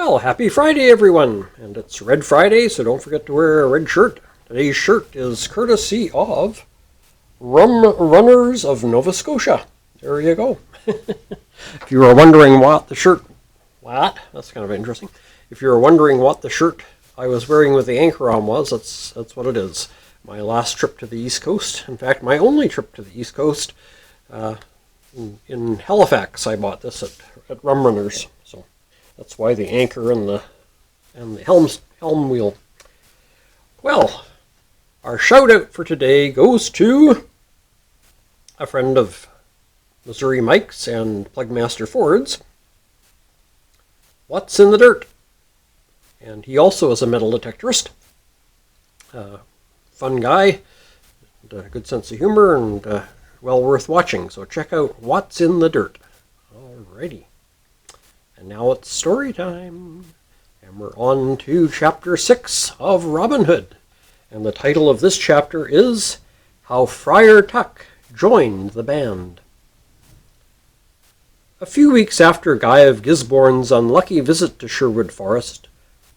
Well, happy Friday, everyone! And it's Red Friday, so don't forget to wear a red shirt. Today's shirt is courtesy of Rum Runners of Nova Scotia. There you go. If you were wondering what the shirt... What? That's kind of interesting. If you were wondering what the shirt I was wearing with the anchor on was, that's what it is. My last trip to the East Coast. In fact, my only trip to the East Coast. In Halifax, I bought this at Rum Runners. So that's why the anchor and the helm wheel. Well, our shout out for today goes to a friend of Missouri Mike's and Plugmaster Ford's. What's in the dirt? And he also is a metal detectorist. Fun guy, and a good sense of humor, and well worth watching. So check out What's in the Dirt. Alrighty. And now it's story time. And we're on to chapter 6 of Robin Hood. And the title of this chapter is How Friar Tuck Joined the Band. A few weeks after Guy of Gisborne's unlucky visit to Sherwood Forest,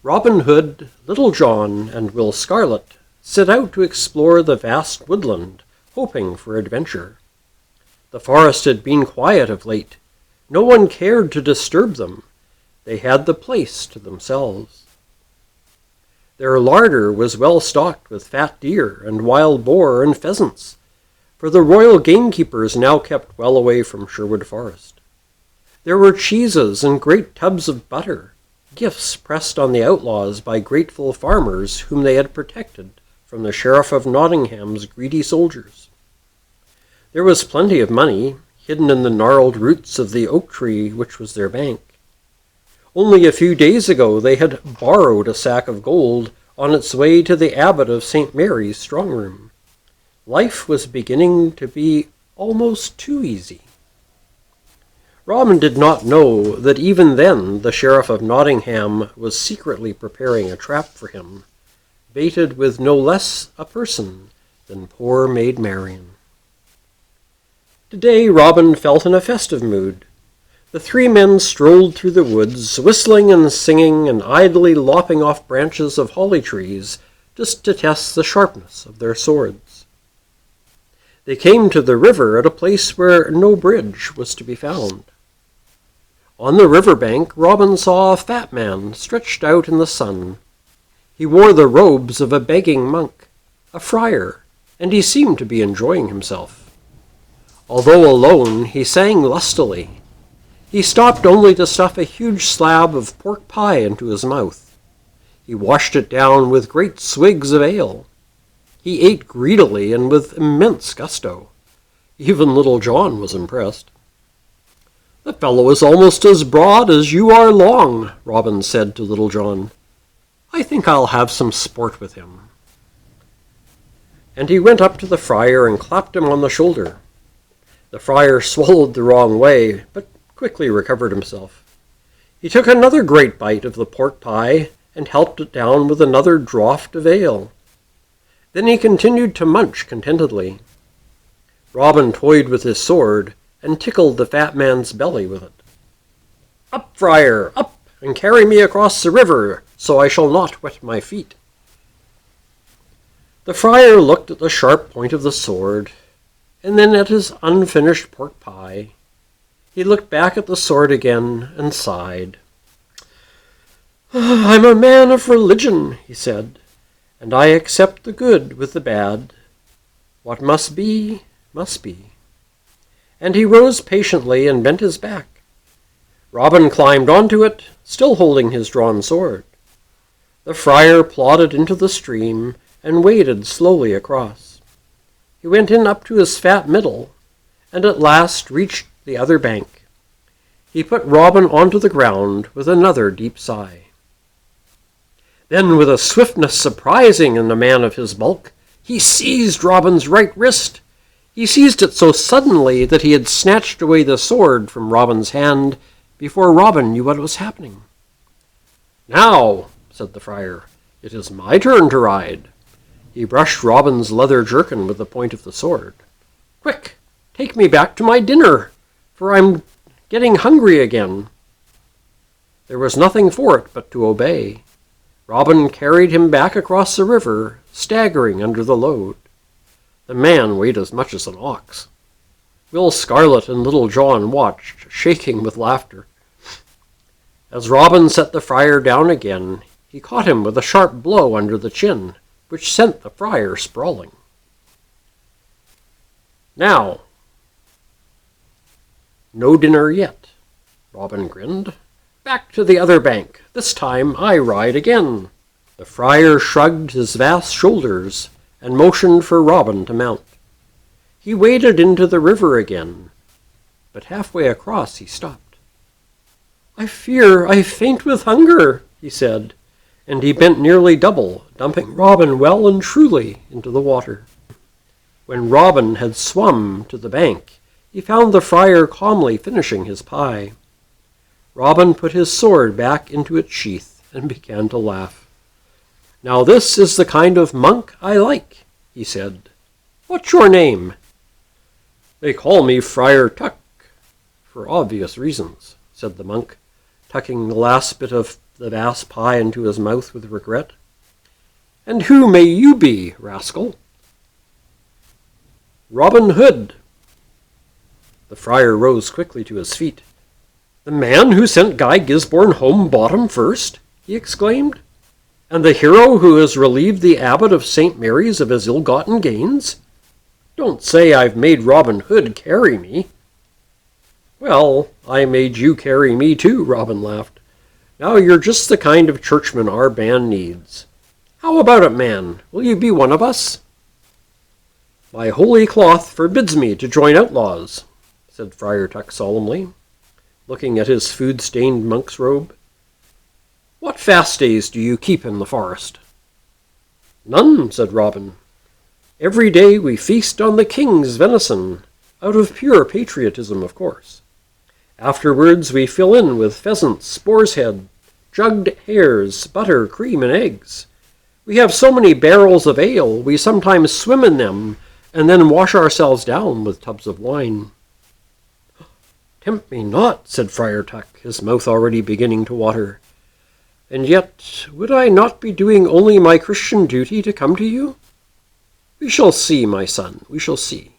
Robin Hood, Little John, and Will Scarlet set out to explore the vast woodland, hoping for adventure. The forest had been quiet of late. No one cared to disturb them. They had the place to themselves. Their larder was well stocked with fat deer and wild boar and pheasants, for the royal gamekeepers now kept well away from Sherwood Forest. There were cheeses and great tubs of butter, gifts pressed on the outlaws by grateful farmers whom they had protected from the Sheriff of Nottingham's greedy soldiers. There was plenty of money, hidden in the gnarled roots of the oak tree which was their bank. Only a few days ago they had borrowed a sack of gold on its way to the abbot of St. Mary's strong room. Life was beginning to be almost too easy. Robin did not know that even then the Sheriff of Nottingham was secretly preparing a trap for him, baited with no less a person than poor Maid Marian. Today Robin felt in a festive mood. The three men strolled through the woods, whistling and singing and idly lopping off branches of holly trees just to test the sharpness of their swords. They came to the river at a place where no bridge was to be found. On the river bank, Robin saw a fat man stretched out in the sun. He wore the robes of a begging monk, a friar, and he seemed to be enjoying himself. Although alone, he sang lustily. He stopped only to stuff a huge slab of pork pie into his mouth. He washed it down with great swigs of ale. He ate greedily and with immense gusto. Even Little John was impressed. "The fellow is almost as broad as you are long," Robin said to Little John. "I think I'll have some sport with him." And he went up to the friar and clapped him on the shoulder. The friar swallowed the wrong way, but quickly recovered himself. He took another great bite of the pork pie and helped it down with another draught of ale. Then he continued to munch contentedly. Robin toyed with his sword and tickled the fat man's belly with it. "Up, friar, up, and carry me across the river, so I shall not wet my feet." The friar looked at the sharp point of the sword, and then at his unfinished pork pie. He looked back at the sword again and sighed. "I'm a man of religion," he said, "and I accept the good with the bad. What must be, must be." And he rose patiently and bent his back. Robin climbed onto it, still holding his drawn sword. The friar plodded into the stream and waded slowly across. He went in up to his fat middle, and at last reached the other bank. He put Robin onto the ground with another deep sigh. Then, with a swiftness surprising in a man of his bulk, he seized Robin's right wrist. He seized it so suddenly that he had snatched away the sword from Robin's hand before Robin knew what was happening. "Now," said the friar, "it is my turn to ride." He brushed Robin's leather jerkin with the point of the sword. "Quick, take me back to my dinner, for I'm getting hungry again." There was nothing for it but to obey. Robin carried him back across the river, staggering under the load. The man weighed as much as an ox. Will Scarlet and Little John watched, shaking with laughter. As Robin set the friar down again, he caught him with a sharp blow under the chin, which sent the friar sprawling. "Now, no dinner yet," Robin grinned. "Back to the other bank. This time I ride again." The friar shrugged his vast shoulders and motioned for Robin to mount. He waded into the river again, but halfway across he stopped. "I fear I faint with hunger," he said, and he bent nearly double, dumping Robin well and truly into the water. When Robin had swum to the bank, he found the friar calmly finishing his pie. Robin put his sword back into its sheath and began to laugh. "Now this is the kind of monk I like," he said. "What's your name?" "They call me Friar Tuck, for obvious reasons," said the monk, tucking the last bit of the vast pie into his mouth with regret. "And who may you be, rascal?" "Robin Hood." The friar rose quickly to his feet. "The man who sent Guy Gisborne home bottom first?" he exclaimed. "And the hero who has relieved the abbot of St. Mary's of his ill-gotten gains? Don't say I've made Robin Hood carry me." "Well, I made you carry me too," Robin laughed. "Now you're just the kind of churchman our band needs. How about it, man? Will you be one of us?" "My holy cloth forbids me to join outlaws," said Friar Tuck solemnly, looking at his food-stained monk's robe. "What fast days do you keep in the forest?" "None," said Robin. "Every day we feast on the king's venison, out of pure patriotism, of course. Afterwards we fill in with pheasants, boar's head, jugged hares, butter, cream, and eggs. We have so many barrels of ale, we sometimes swim in them, and then wash ourselves down with tubs of wine." "Tempt me not," said Friar Tuck, his mouth already beginning to water. "And yet, would I not be doing only my Christian duty to come to you? We shall see, my son, we shall see."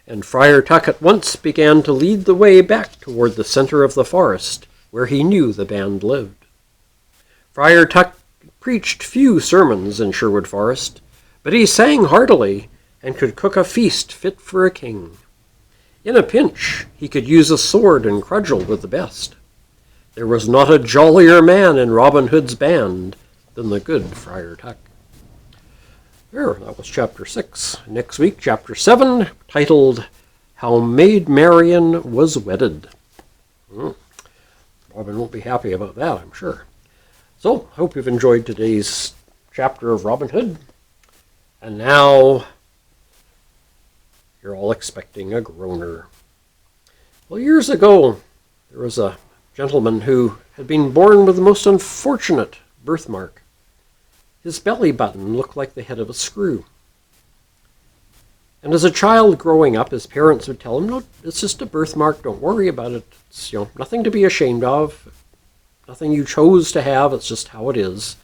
And Friar Tuck at once began to lead the way back toward the center of the forest, where he knew the band lived. Friar Tuck preached few sermons in Sherwood Forest, but he sang heartily and could cook a feast fit for a king. In a pinch, he could use a sword and cudgel with the best. There was not a jollier man in Robin Hood's band than the good Friar Tuck. There, that was chapter 6. Next week, chapter 7, titled How Maid Marian Was Wedded. Robin won't be happy about that, I'm sure. So, I hope you've enjoyed today's chapter of Robin Hood. And now, you're all expecting a groaner. Well, years ago, there was a gentleman who had been born with the most unfortunate birthmark. His belly button looked like the head of a screw. And as a child growing up, his parents would tell him, "No, it's just a birthmark, don't worry about it. It's, nothing to be ashamed of, nothing you chose to have, it's just how it is."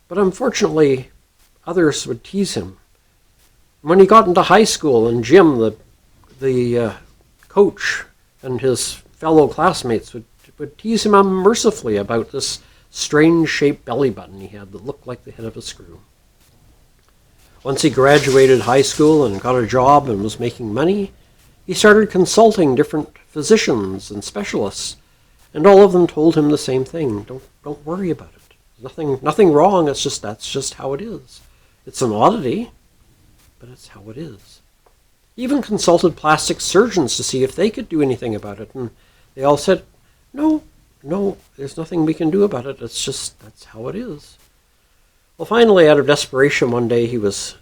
But unfortunately, others would tease him. When he got into high school, and Jim, the coach, and his fellow classmates would tease him unmercifully about this strange-shaped belly button he had that looked like the head of a screw. Once he graduated high school and got a job and was making money, he started consulting different physicians and specialists, and all of them told him the same thing. Don't worry about it. There's nothing wrong, that's just how it is. It's an oddity, but it's how it is. He even consulted plastic surgeons to see if they could do anything about it, and they all said, No, there's nothing we can do about it. It's just, that's how it is. Well, finally, out of desperation, one day he was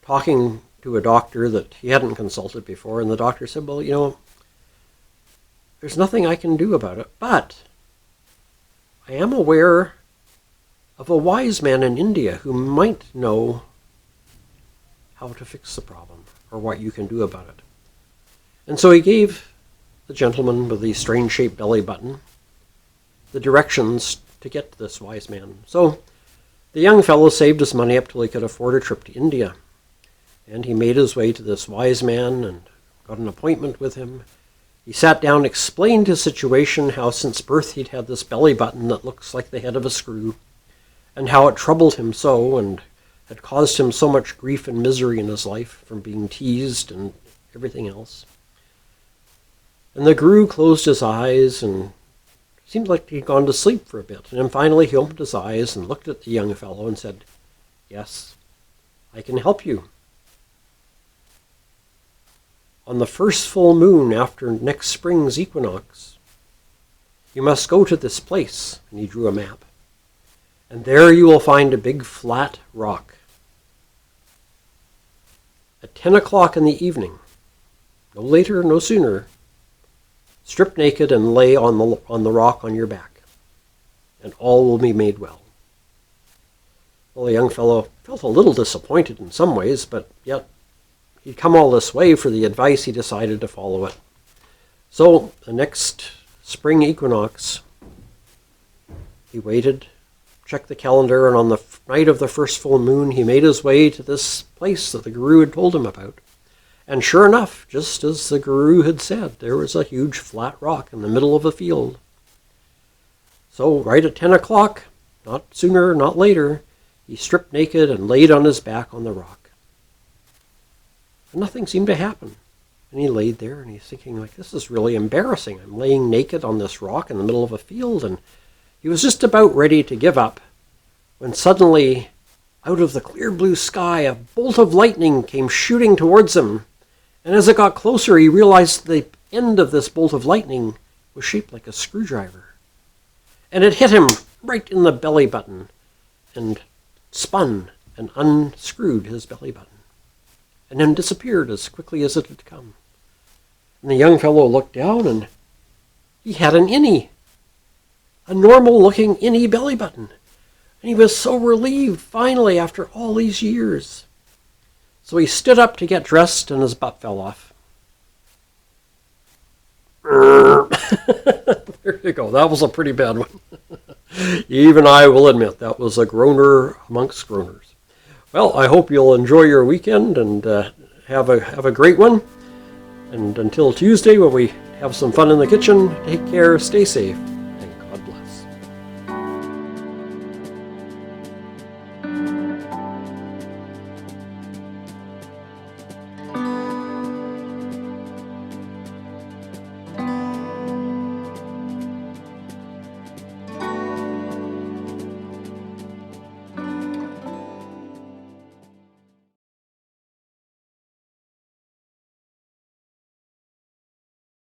talking to a doctor that he hadn't consulted before, and the doctor said, "Well, there's nothing I can do about it, but I am aware of a wise man in India who might know how to fix the problem, or what you can do about it." And so he gave the gentleman with the strange-shaped belly button the directions to get to this wise man. So the young fellow saved his money up till he could afford a trip to India. And he made his way to this wise man and got an appointment with him. He sat down, explained his situation, how since birth he'd had this belly button that looks like the head of a screw, and how it troubled him so and had caused him so much grief and misery in his life from being teased and everything else. And the guru closed his eyes and seemed like he'd gone to sleep for a bit. And then finally he opened his eyes and looked at the young fellow and said, "Yes, I can help you. On the first full moon after next spring's equinox, you must go to this place," and he drew a map. "And there you will find a big flat rock. At 10 o'clock in the evening, no later, no sooner, strip naked and lay on the rock on your back, and all will be made well." Well, the young fellow felt a little disappointed in some ways, but yet he'd come all this way for the advice. He decided to follow it. So the next spring equinox, he waited, checked the calendar, and on the night of the first full moon, he made his way to this place that the guru had told him about. And sure enough, just as the guru had said, there was a huge flat rock in the middle of a field. So right at 10 o'clock, not sooner, not later, he stripped naked and laid on his back on the rock. And nothing seemed to happen. And he laid there and he's thinking, like, this is really embarrassing. I'm laying naked on this rock in the middle of a field. And he was just about ready to give up when suddenly, out of the clear blue sky, a bolt of lightning came shooting towards him. And as it got closer, he realized the end of this bolt of lightning was shaped like a screwdriver. And it hit him right in the belly button and spun and unscrewed his belly button, and then disappeared as quickly as it had come. And the young fellow looked down, and he had an innie, a normal-looking innie belly button. And he was so relieved, finally, after all these years. So he stood up to get dressed, and his butt fell off. There you go. That was a pretty bad one. Even I will admit that was a groaner amongst groaners. Well, I hope you'll enjoy your weekend and have a great one. And until Tuesday, when we have some fun in the kitchen, take care, stay safe.